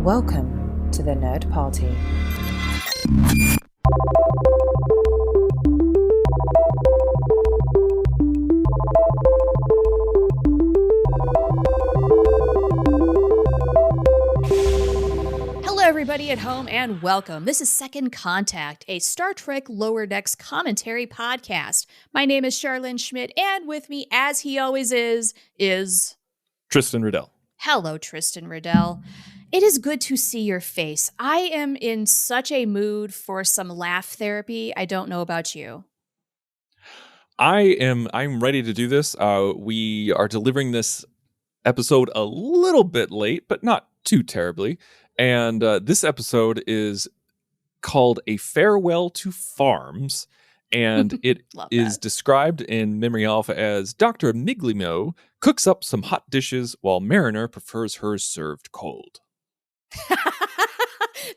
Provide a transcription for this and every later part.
Welcome to the Nerd Party. Hello, everybody at home, and welcome. This is Second Contact, a Star Trek Lower Decks commentary podcast. My name is Charlene Schmidt, and with me, as he always is Tristan Riddell. Hello, Tristan Riddell. It is good to see your face. I am in such a mood for some laugh therapy. I don't know about you. I'm ready to do this. We are delivering this episode a little bit late, but not too terribly. And this episode is called A Farewell to Farms. And it is described in Memory Alpha as Dr. Miglimo cooks up some hot dishes while Mariner prefers hers served cold.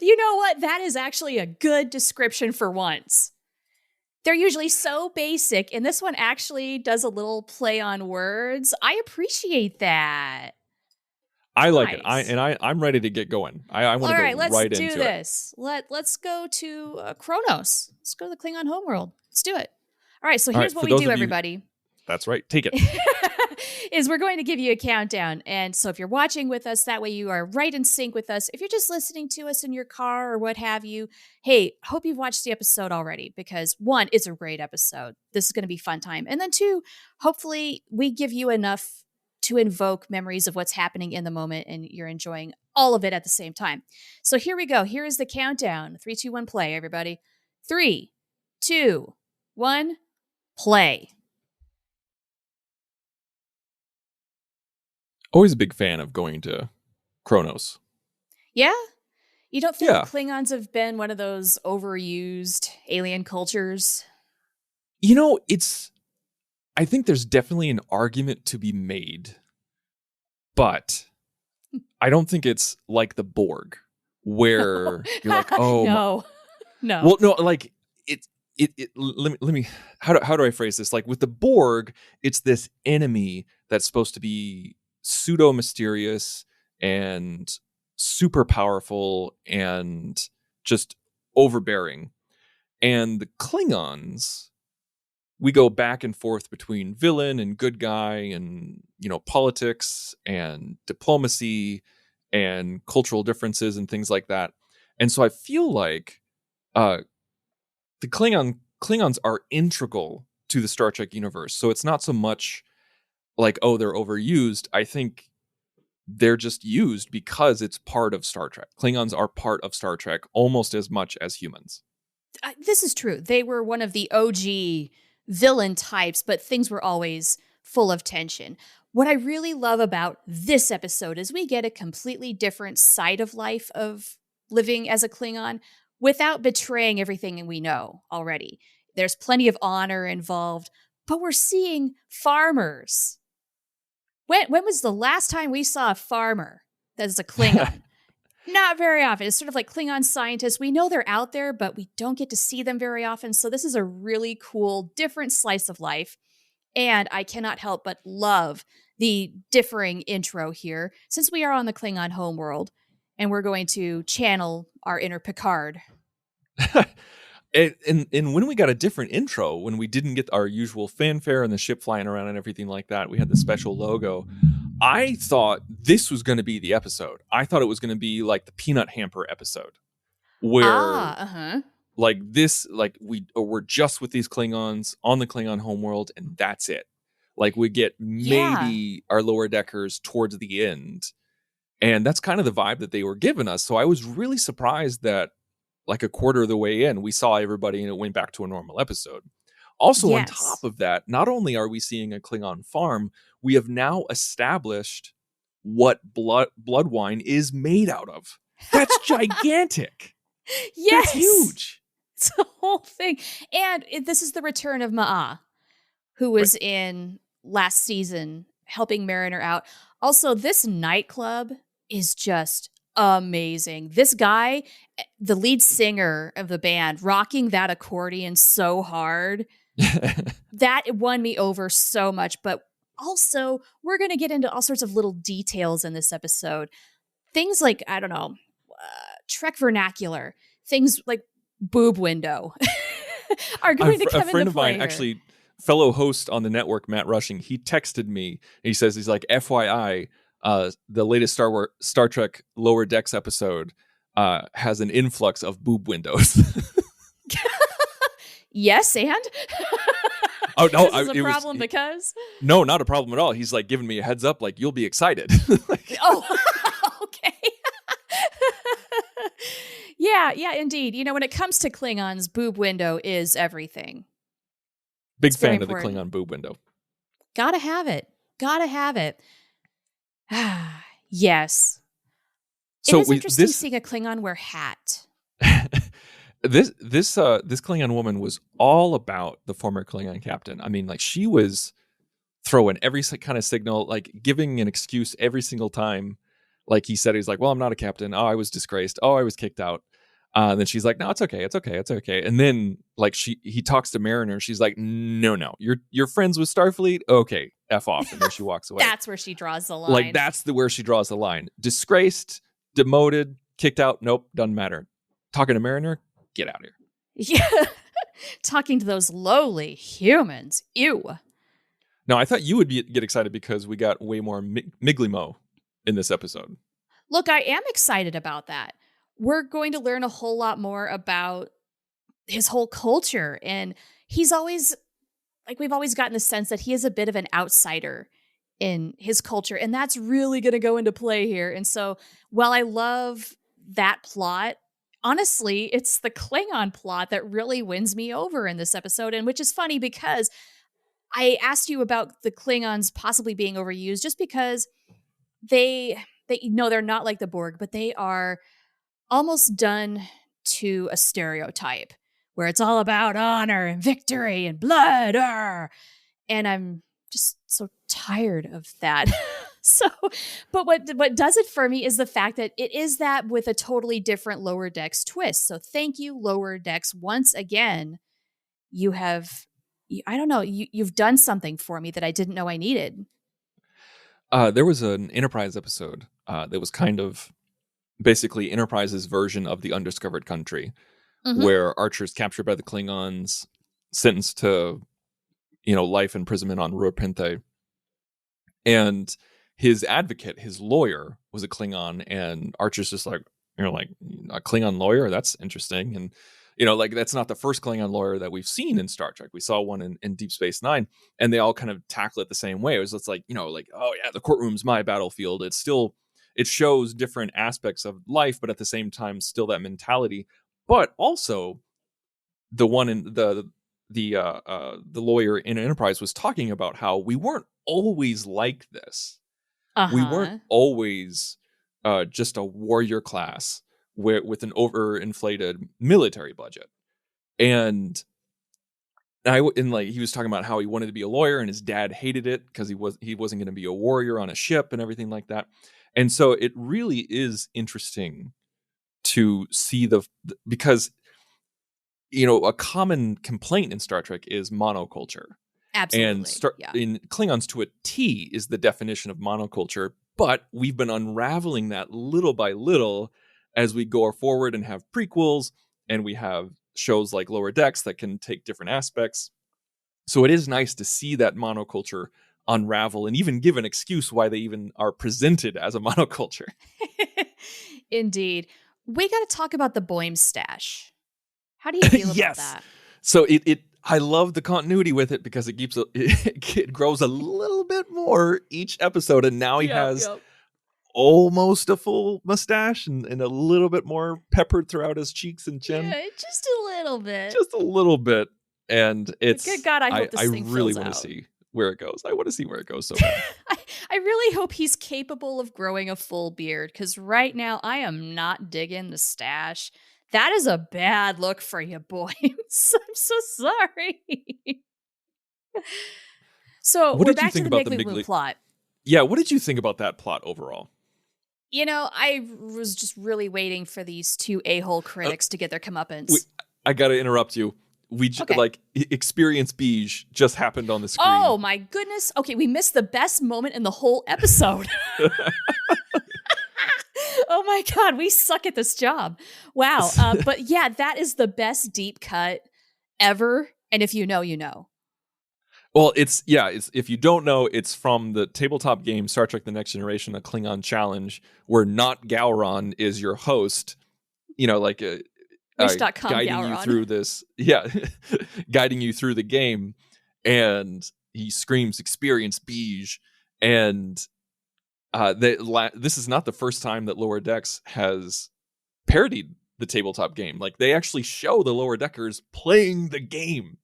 You know what? That is actually a good description for once. They're usually so basic, and this one actually does a little play on words. I appreciate that. I like it. I'm ready to get going. I want to go right into it. All right, let's do this. Let's go to Kronos. Let's go to the Klingon homeworld. Let's do it. All right, so here's what we do, everybody. That's right. Take it. Is we're going to give you a countdown. And so if you're watching with us, that way you are right in sync with us. If you're just listening to us in your car or what have you, hey, hope you've watched the episode already because one, it's a great episode. This is going to be a fun time. And then two, hopefully we give you enough to invoke memories of what's happening in the moment and you're enjoying all of it at the same time. So here we go. Here is the countdown. 3, 2, 1, play, everybody. 3, 2, 1, play. Always a big fan of going to Kronos. Yeah? You don't think Klingons have been one of those overused alien cultures? You know, I think there's definitely an argument to be made, but I don't think it's like the Borg, where you're like, oh, no. Well, no, like let me. How do I phrase this? Like with the Borg, it's this enemy that's supposed to be pseudo mysterious and super powerful and just overbearing, and the Klingons, we go back and forth between villain and good guy and, politics and diplomacy and cultural differences and things like that. And so I feel like the Klingons are integral to the Star Trek universe. So it's not so much like, oh, they're overused. I think they're just used because it's part of Star Trek. Klingons are part of Star Trek almost as much as humans. This is true. They were one of the OG villain types, but things were always full of tension. What I really love about this episode is we get a completely different side of life of living as a Klingon without betraying everything we know already. There's plenty of honor involved, but we're seeing farmers. When was the last time we saw a farmer that's a Klingon? Not very often. It's sort of like Klingon scientists. We know they're out there, but we don't get to see them very often. So this is a really cool, different slice of life. And I cannot help but love the differing intro here, since we are on the Klingon homeworld, and we're going to channel our inner Picard. And when we got a different intro, when we didn't get our usual fanfare and the ship flying around and everything like that, we had the special logo. I thought this was going to be the episode. I thought it was going to be like the Peanut Hamper episode, where we're just with these Klingons on the Klingon homeworld, and that's it. Like we get maybe our lower deckers towards the end, and that's kind of the vibe that they were giving us. So I was really surprised that, like a quarter of the way in, we saw everybody and it went back to a normal episode. Also, on top of that, not only are we seeing a Klingon farm, we have now established what blood wine is made out of. That's gigantic. Yes. That's huge. It's the whole thing. And this is the return of Ma'a, who was in last season helping Mariner out. Also, this nightclub is just amazing. This guy, the lead singer of the band, rocking that accordion so hard, that won me over so much. But also, we're going to get into all sorts of little details in this episode. Things like, I don't know, Trek vernacular, things like boob window are going to come A friend into of play mine, here. actually, fellow host on the network, Matt Rushing, he texted me. He says, he's like, FYI, the latest Star Trek Lower Decks episode has an influx of boob windows. Yes, and Oh no, this is a problem because no, not a problem at all. He's like giving me a heads up, like you'll be excited. Like, oh, okay. Yeah, indeed. When it comes to Klingons, boob window is everything. big It's very fan of the important. Klingon boob window. Gotta have it. Yes. So it is interesting seeing a Klingon wear hat. this Klingon woman was all about the former Klingon captain. I mean, like, she was throwing every kind of signal, like giving an excuse every single time. Like he said, he's like, well, I'm not a captain. Oh, I was disgraced. Oh, I was kicked out. Then she's like, no, it's okay. And then like he talks to Mariner. She's like, no, you're friends with Starfleet. Okay, F off. And then she walks away. That's where she draws the line. Like that's where she draws the line. Disgraced, demoted, kicked out. Nope, doesn't matter. Talking to Mariner, get out of here. Yeah. Talking to those lowly humans. Ew. No, I thought you would get excited because we got way more Miglimo in this episode. Look, I am excited about that. We're going to learn a whole lot more about his whole culture. And he's always, like, we've always gotten the sense that he is a bit of an outsider in his culture. And that's really going to go into play here. And so while I love that plot, honestly, it's the Klingon plot that really wins me over in this episode. And which is funny because I asked you about the Klingons possibly being overused just because they're not like the Borg, but they are almost done to a stereotype where it's all about honor and victory and blood. And I'm just so tired of that. But what does it for me is the fact that it is that with a totally different Lower Decks twist. So thank you, Lower Decks. Once again, you've done something for me that I didn't know I needed. There was an Enterprise episode that was kind of basically Enterprise's version of the Undiscovered Country, where Archer's captured by the Klingons, sentenced to, life imprisonment on Rua Penthe. And his advocate, his lawyer, was a Klingon, and Archer's just like, like, a Klingon lawyer? That's interesting. And, that's not the first Klingon lawyer that we've seen in Star Trek. We saw one in Deep Space Nine, and they all kind of tackle it the same way. It was just like, oh yeah, the courtroom's my battlefield. It shows different aspects of life, but at the same time, still that mentality. But also, the one in the lawyer in Enterprise was talking about how we weren't always like this. We weren't always just a warrior class with an overinflated military budget. And he was talking about how he wanted to be a lawyer, and his dad hated it because he wasn't going to be a warrior on a ship and everything like that. And so it really is interesting to see because a common complaint in Star Trek is monoculture. Absolutely. And in Klingons to a T is the definition of monoculture, but we've been unraveling that little by little as we go forward and have prequels, and we have shows like Lower Decks that can take different aspects. So it is nice to see that monoculture unravel and even give an excuse why they even are presented as a monoculture. Indeed. We got to talk about the Boehm stash. How do you feel about that? So I love the continuity with it because it grows a little bit more each episode, and now he has almost a full mustache and a little bit more peppered throughout his cheeks and chin. Yeah, just a little bit. Just a little bit. And it's good God, I hope this thing really fills want to out. see where it goes. I want to see where it goes so bad. I really hope he's capable of growing a full beard, because right now I am not digging the stash. That is a bad look for you, boys. I'm so sorry. So what we're did you back think to the about the Migley plot. Yeah, what did you think about that plot overall? I was just really waiting for these two a-hole critics to get their comeuppance. I got to interrupt you. Experience Beige just happened on the screen. Oh my goodness. Okay, we missed the best moment in the whole episode. Oh my my God, we suck at this job. Wow. But yeah, that is the best deep cut ever. And if you know, you know. Well, it's if you don't know, it's from the tabletop game Star Trek: The Next Generation, a Klingon challenge, where not Gowron is your host. Like Wish.com guiding you Gowron. through this, guiding you through the game, and he screams "Experience Beige," and this is not the first time that Lower Decks has parodied the tabletop game. Like, they actually show the Lower Deckers playing the game.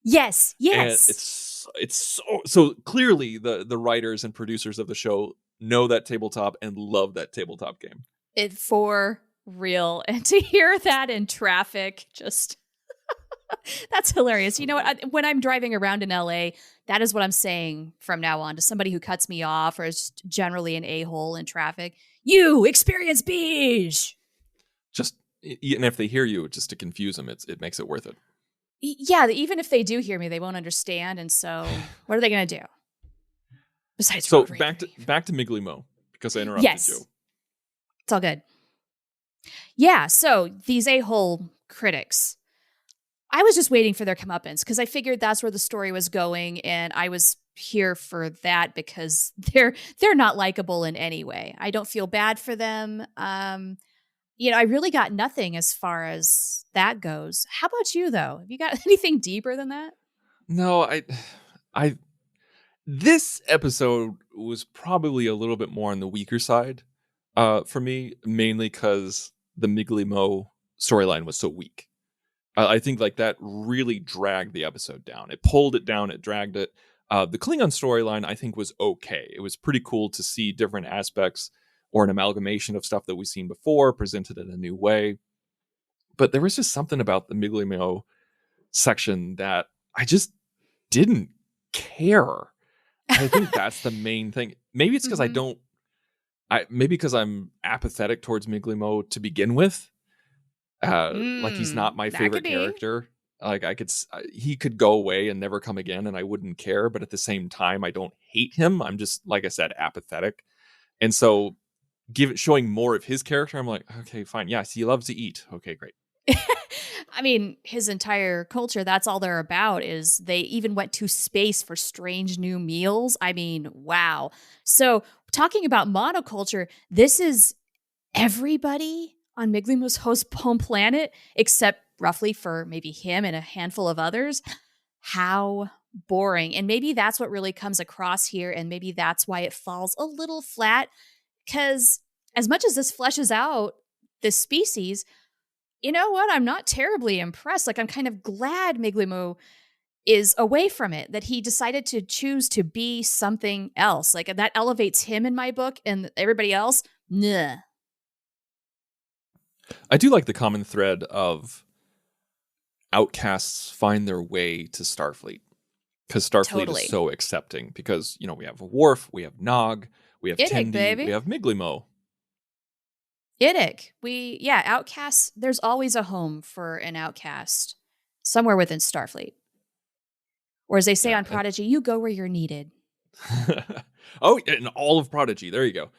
Yes. And it's so clearly the writers and producers of the show know that tabletop and love that tabletop game. It for real. And to hear that in traffic, just that's hilarious. You know what? When I'm driving around in LA, that is what I'm saying from now on to somebody who cuts me off or is just generally an a-hole in traffic. You experience beige. Just, and if they hear you, just to confuse them, it makes it worth it. Yeah, even if they do hear me, they won't understand. And so what are they going to do? Besides, so back to Miggly Mo, because I interrupted you. It's all good. Yeah, so these a-hole critics, I was just waiting for their comeuppance because I figured that's where the story was going, and I was here for that because they're not likable in any way. I don't feel bad for them. I really got nothing as far as that goes. How about you, though? Have you got anything deeper than that? No, this episode was probably a little bit more on the weaker side for me, mainly because the Miggly Mo storyline was so weak. I think like that really dragged the episode down. It pulled it down. It dragged it. The Klingon storyline, I think, was okay. It was pretty cool to see different aspects or an amalgamation of stuff that we've seen before presented in a new way. But there was just something about the Miggly Mo section that I just didn't care. I think that's the main thing. Maybe it's because maybe because I'm apathetic towards Miggly Mo to begin with. Like, he's not my favorite character. Like, he could go away and never come again and I wouldn't care. But at the same time, I don't hate him. I'm just, like I said, apathetic. And so showing more of his character, I'm like, okay, fine. Yes, he loves to eat. Okay, great. I mean, his entire culture, that's all they're about, is they even went to space for strange new meals. I mean, wow. So talking about monoculture, this is everybody on Miggly Mo's home planet, except roughly for maybe him and a handful of others. How boring. And maybe that's what really comes across here. And maybe that's why it falls a little flat. Because as much as this fleshes out this species, you know what? I'm not terribly impressed. Like, I'm kind of glad Miggly Mo is away from it, that he decided to choose to be something else. Like, that elevates him in my book, and everybody else, nah. I do like the common thread of outcasts find their way to Starfleet, because Starfleet is so accepting. Because, we have Worf, we have Nog, we have Tendi, we have Miggly Mo. Iddick. Outcasts, there's always a home for an outcast somewhere within Starfleet. Or as they say on Prodigy, you go where you're needed. Oh, and all of Prodigy. There you go.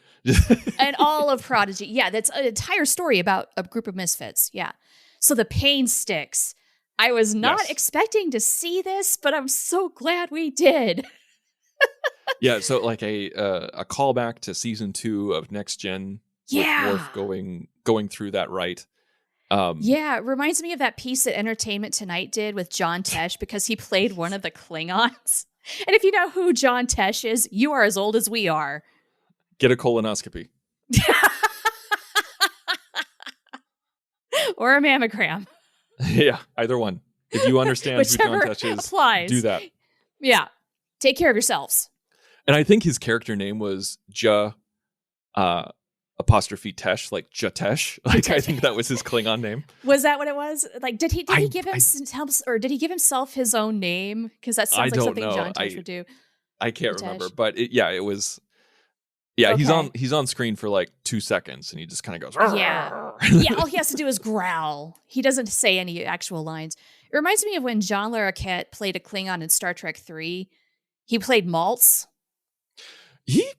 And all of Prodigy. Yeah, that's an entire story about a group of misfits. Yeah. So the pain sticks. I was not expecting to see this, but I'm so glad we did. Yeah, so like a callback to season 2 of Next Gen. With Worf going through that right. It reminds me of that piece that Entertainment Tonight did with John Tesh, because he played one of the Klingons. And if you know who John Tesh is, you are as old as we are. Get a colonoscopy. Or a mammogram. Yeah, either one. If you understand who John Tesh is, applies. Do that. Yeah. Take care of yourselves. And I think his character name was apostrophe Tesh, like Jatesh. Like, I think that was his Klingon name. Was that what it was? Like, did he give himself his own name? Because that sounds like something John Tesh would do. I can't remember, but it was. Yeah, okay. He's on screen for like 2 seconds, and he just kind of goes. Yeah. All he has to do is growl. He doesn't say any actual lines. It reminds me of when John Larroquette played a Klingon in Star Trek 3. He played Maltz. He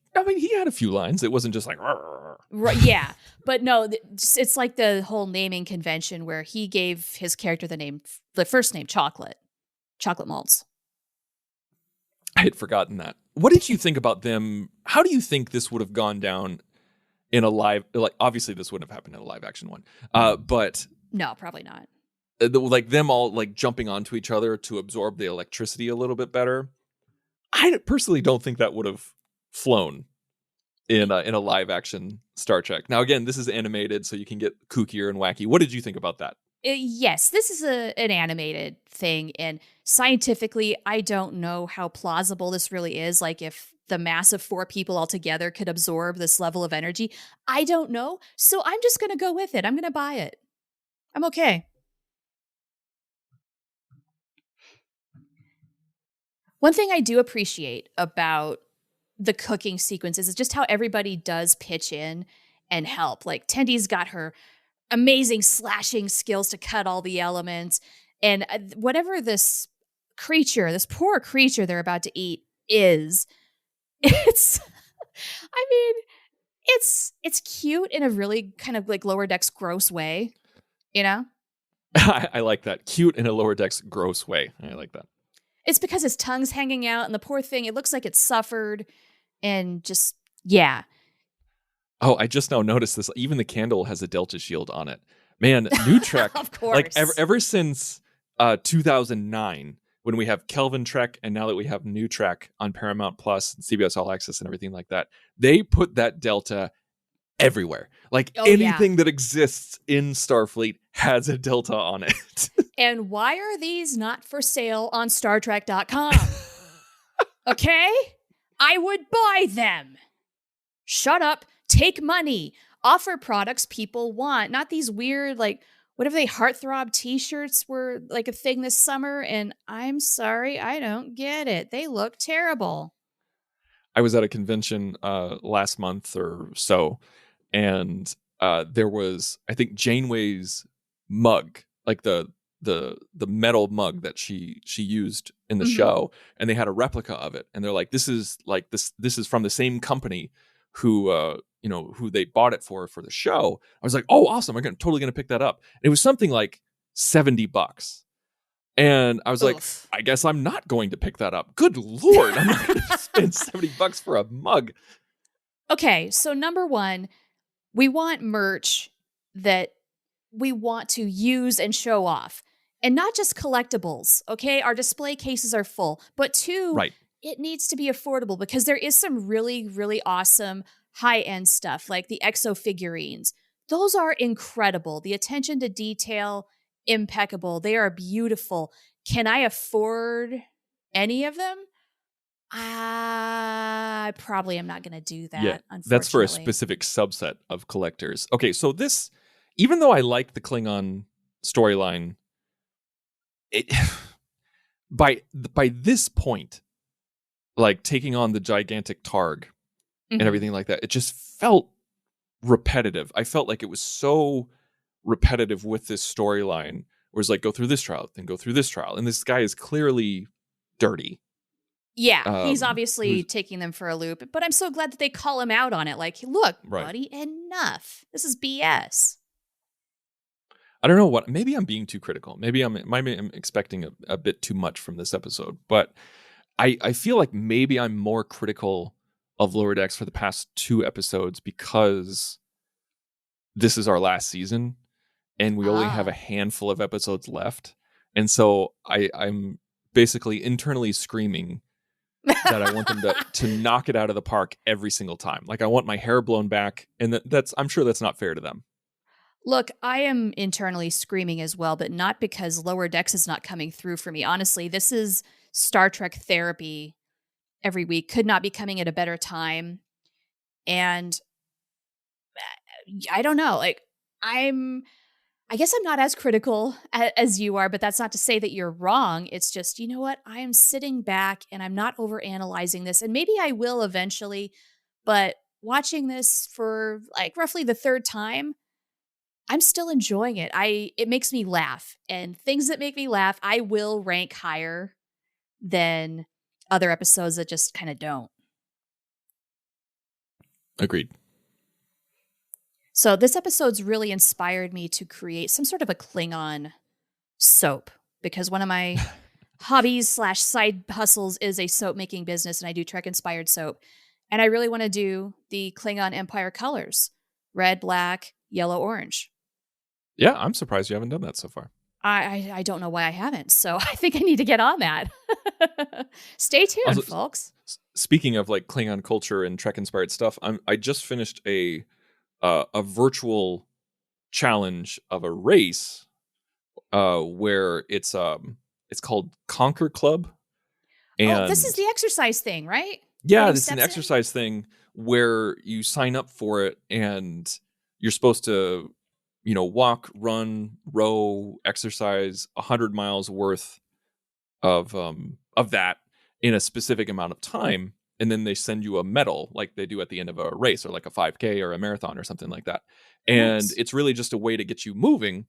had a few lines. It wasn't just like, "Rrr." Right, yeah. But no, it's like the whole naming convention where he gave his character the first name Chocolate. Chocolate Malts. I had forgotten that. What did you think about them? How do you think this would have gone down in a live, like, obviously this wouldn't have happened in a live action one, but No, probably not. like them all like jumping onto each other to absorb the electricity a little bit better. I personally don't think that would have flown in a live action Star Trek. Now again, this is animated, so you can get kookier and wacky. What did you think about that? Yes, this is an animated thing, and scientifically, I don't know how plausible this really is. Like, if the mass of 4 people altogether could absorb this level of energy, I don't know. So I'm just going to go with it. I'm going to buy it. I'm okay. One thing I do appreciate about the cooking sequences is just how everybody does pitch in and help. Like, Tendy's got her amazing slashing skills to cut all the elements. And whatever this poor creature they're about to eat is, it's, I mean, it's cute in a really kind of like Lower Decks gross way, you know? I like that. Cute in a Lower Decks gross way. I like that. It's because his tongue's hanging out and the poor thing, it looks like it suffered and just, yeah. Oh, I just now noticed this. Even the candle has a Delta shield on it. Man, new Trek, Of course. like ever since 2009, when we have Kelvin Trek, and now that we have new Trek on Paramount Plus and CBS All Access and everything like that, they put that Delta everywhere. Like anything that exists in Starfleet has a Delta on it. And why are these not for sale on StarTrek.com? Okay? I would buy them. Shut up. Take money. Offer products people want. Not these weird, like, whatever heartthrob t-shirts were like a thing this summer. And I'm sorry, I don't get it. They look terrible. I was at a convention last month or so, and there was, I think, Janeway's mug, like the metal mug that she used in the show, and they had a replica of it, and they're like, this is from the same company who who they bought it for the show. I was like, oh, awesome! I'm totally gonna pick that up. And it was something like $70. And I was like, I guess I'm not going to pick that up. Good Lord, I'm not going to spend $70 for a mug. Okay, so number one, we want merch that we want to use and show off. And not just collectibles, okay? Our display cases are full. But two, right, it needs to be affordable because there is some really, really awesome high-end stuff, like the exo figurines. Those are incredible. The attention to detail, impeccable. They are beautiful. Can I afford any of them? I probably am not going to do that, unfortunately. That's for a specific subset of collectors. Okay, so this, even though I like the Klingon storyline, by this point, like taking on the gigantic Targ and everything like that, it just felt repetitive. I felt like it was so repetitive with this storyline, where it's like, go through this trial, then go through this trial, and this guy is clearly dirty. Yeah, he's obviously taking them for a loop, but I'm so glad that they call him out on it. Like, look, buddy, enough. This is BS. I don't know what, maybe I'm being too critical. Maybe I'm expecting a bit too much from this episode, but I feel like maybe I'm more critical of Lower Decks for the past 2 episodes because this is our last season and we only have a handful of episodes left. And so I'm basically internally screaming that I want them to knock it out of the park every single time. Like, I want my hair blown back, and I'm sure that's not fair to them. Look, I am internally screaming as well, but not because Lower Decks is not coming through for me. Honestly, this is Star Trek therapy every week. Could not be coming at a better time. And I don't know, like, I guess I'm not as critical as you are, but that's not to say that you're wrong. It's just, you know what? I am sitting back and I'm not overanalyzing this. And maybe I will eventually, but watching this for like roughly the 3rd time, I'm still enjoying it. It makes me laugh. And things that make me laugh, I will rank higher than other episodes that just kind of don't. Agreed. So this episode's really inspired me to create some sort of a Klingon soap, because one of my hobbies/side hustles is a soap making business, and I do Trek inspired soap. And I really want to do the Klingon Empire colors: red, black, yellow, orange. Yeah, I'm surprised you haven't done that so far. I don't know why I haven't, so I think I need to get on that. Stay tuned, Also, folks. Speaking of like Klingon culture and Trek inspired stuff, I just finished a virtual challenge of a race where it's called Conquer Club. And Oh, this is the exercise thing, right? yeah, it's an exercise thing where you sign up for it and you're supposed to, walk, run, row, exercise 100 miles worth of that in a specific amount of time. And then they send you a medal like they do at the end of a race, or like a 5K or a marathon or something like that. And Nice. it's really just a way to get you moving.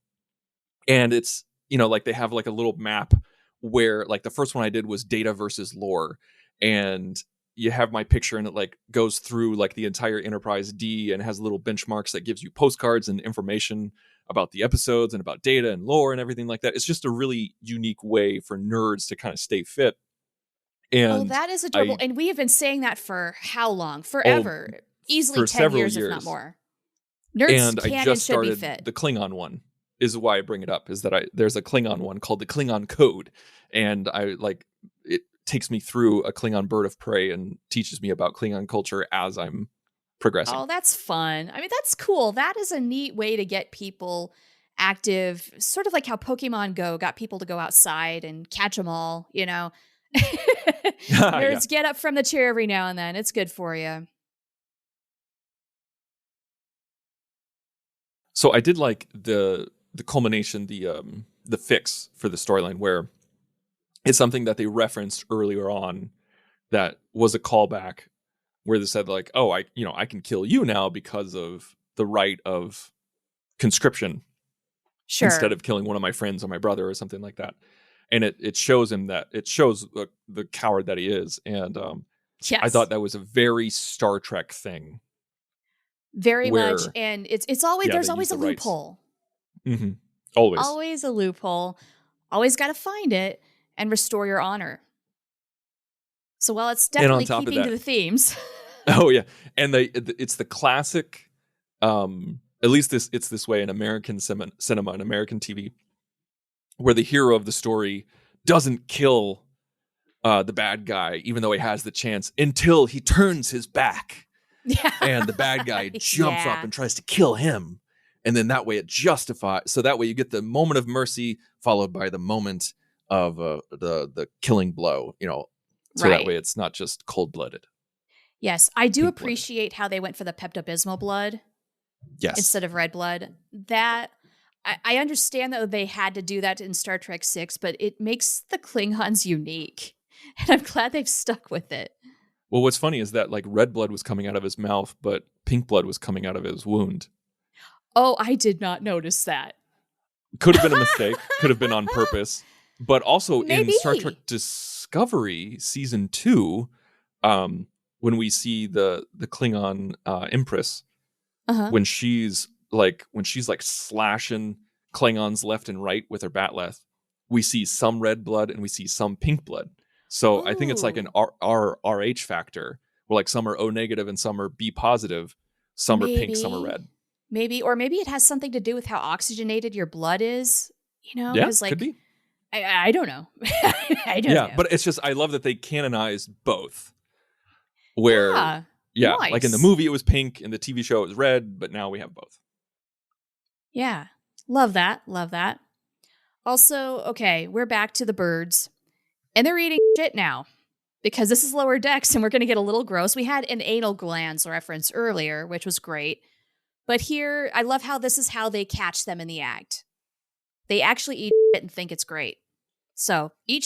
And it's, like they have like a little map where like the first one I did was data versus lore. And you have my picture and it like goes through like the entire Enterprise D and has little benchmarks that gives you postcards and information about the episodes and about data and lore and everything like that. It's just a really unique way for nerds to kind of stay fit. And that is adorable. And we have been saying that for how long? Forever. Easily for 10 several years, if not more. Nerds and can I just and should started be fit. the Klingon one. Is why I bring it up, is that there's a Klingon one called the Klingon Code, and it takes me through a Klingon bird of prey and teaches me about Klingon culture as I'm progressing. Oh, that's fun. I mean, that's cool. That is a neat way to get people active, sort of like how Pokemon Go got people to go outside and catch them all, Nerds get up from the chair every now and then. It's good for you. So I did like the culmination, the fix for the storyline, where it's something that they referenced earlier on that was a callback, where they said like, oh, I can kill you now because of the right of conscription, sure, instead of killing one of my friends or my brother or something like that. And it shows him that it shows the coward that he is. And yes. I thought that was a very Star Trek thing. Very much. And it's always, there's always a loophole. Mm-hmm. Always a loophole. Always got to find it and restore your honor. So while it's definitely keeping to the themes. Oh yeah. And it's the classic, at least it's this way in American cinema and American TV, where the hero of the story doesn't kill the bad guy, even though he has the chance, until he turns his back. Yeah. And the bad guy jumps up and tries to kill him. And then that way it justifies. So that way you get the moment of mercy followed by the moment of the killing blow, so that way it's not just cold-blooded. Yes. I do appreciate how they went for the Pepto-Bismol blood. Yes. Instead of red blood. That I understand that they had to do that in Star Trek 6, but it makes the Klingons unique. And I'm glad they've stuck with it. Well, what's funny is that like red blood was coming out of his mouth, but pink blood was coming out of his wound. Oh, I did not notice that. Could have been a mistake. Could have been on purpose. But also in Star Trek Discovery Season 2, when we see the Klingon Empress, when she's like slashing Klingons left and right with her bat'leth, we see some red blood and we see some pink blood. So I think it's like an RH factor, where like some are O negative and some are B positive, some are pink, some are red. Maybe it has something to do with how oxygenated your blood is. Yeah, could be. I don't know. I don't know. Yeah, but it's just, I love that they canonized both. Where, nice. Like in the movie it was pink, in the TV show it was red, but now we have both. Yeah, love that. Love that. Also, okay, we're back to the birds. And they're eating shit now, because this is Lower Decks and we're going to get a little gross. We had an anal glands reference earlier, which was great. But here, I love how this is how they catch them in the act. They actually eat shit and think it's great. So, eat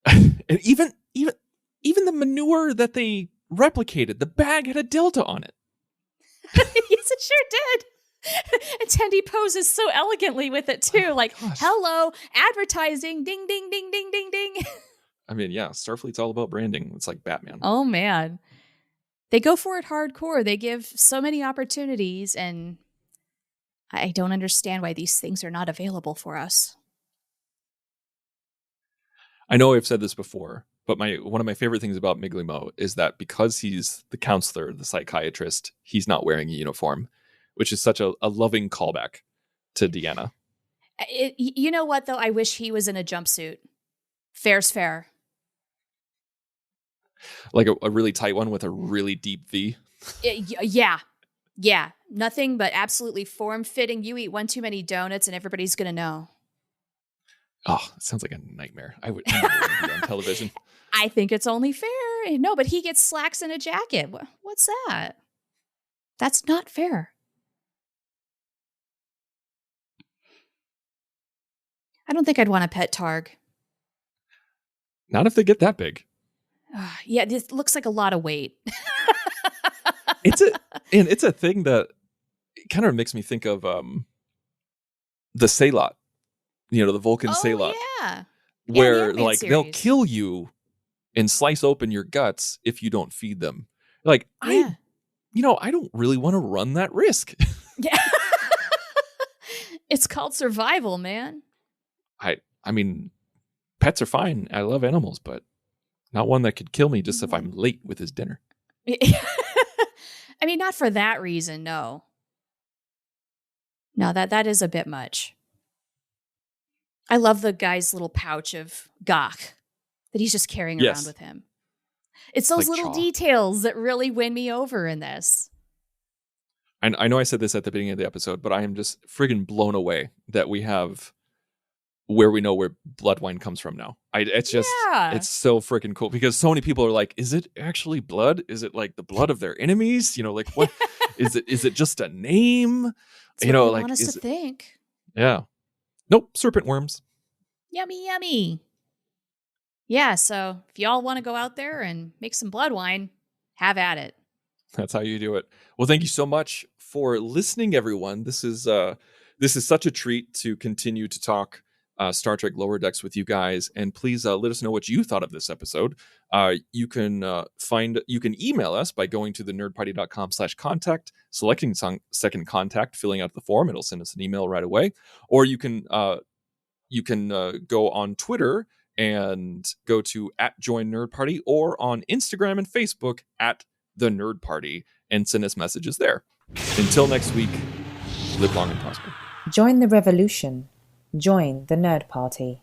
And even the manure that they replicated, the bag had a delta on it. Yes, it sure did. And Tendi poses so elegantly with it too, like, hello, advertising, ding, ding, ding, ding, ding, ding. I mean, yeah, Starfleet's all about branding. It's like Batman. Oh, man. They go for it hardcore. They give so many opportunities, and I don't understand why these things are not available for us. I know I've said this before, but one of my favorite things about Miglimo is that because he's the counselor, the psychiatrist, he's not wearing a uniform, which is such a loving callback to Deanna. You know what, though? I wish he was in a jumpsuit. Fair's fair. Like a really tight one with a really deep V. Yeah. Yeah. Nothing but absolutely form-fitting. You eat one too many donuts and everybody's going to know. Oh, it sounds like a nightmare. I would never want to be on television. I think it's only fair. No, but he gets slacks and a jacket. What's that? That's not fair. I don't think I'd want to pet Targ. Not if they get that big. Yeah, this looks like a lot of weight. It's a thing that kind of makes me think of the Sailot. The Vulcan Sailot. Yeah. Where the like series. They'll kill you and slice open your guts if you don't feed them. Like Yeah. I don't really want to run that risk. Yeah. It's called survival, man. I mean, pets are fine. I love animals, but not one that could kill me just if I'm late with his dinner. I mean, not for that reason, no. No, that is a bit much. I love the guy's little pouch of gawk that he's just carrying around with him. It's those Like little Chaw. details that really win me over in this. I know I said this at the beginning of the episode, but I am just friggin' blown away that we have where we know where blood wine comes from now. It's so freaking cool because so many people are like, is it actually blood? Is it like the blood of their enemies? Like what is it just a name? That's what they want us to think. Yeah. Nope, serpent worms. Yummy, yummy. Yeah, so if y'all want to go out there and make some blood wine, have at it. That's how you do it. Well, thank you so much for listening, everyone. This is such a treat to continue to talk Star Trek Lower Decks with you guys, and please let us know what you thought of this episode. You can email us by going to thenerdparty.com/contact, selecting second contact, filling out the form. It'll send us an email right away, or you can go on Twitter and go to @join_nerd_party, or on Instagram and Facebook @the_nerd_party, and send us messages there. Until next week, live long and prosper. Join the revolution. Join the Nerd Party.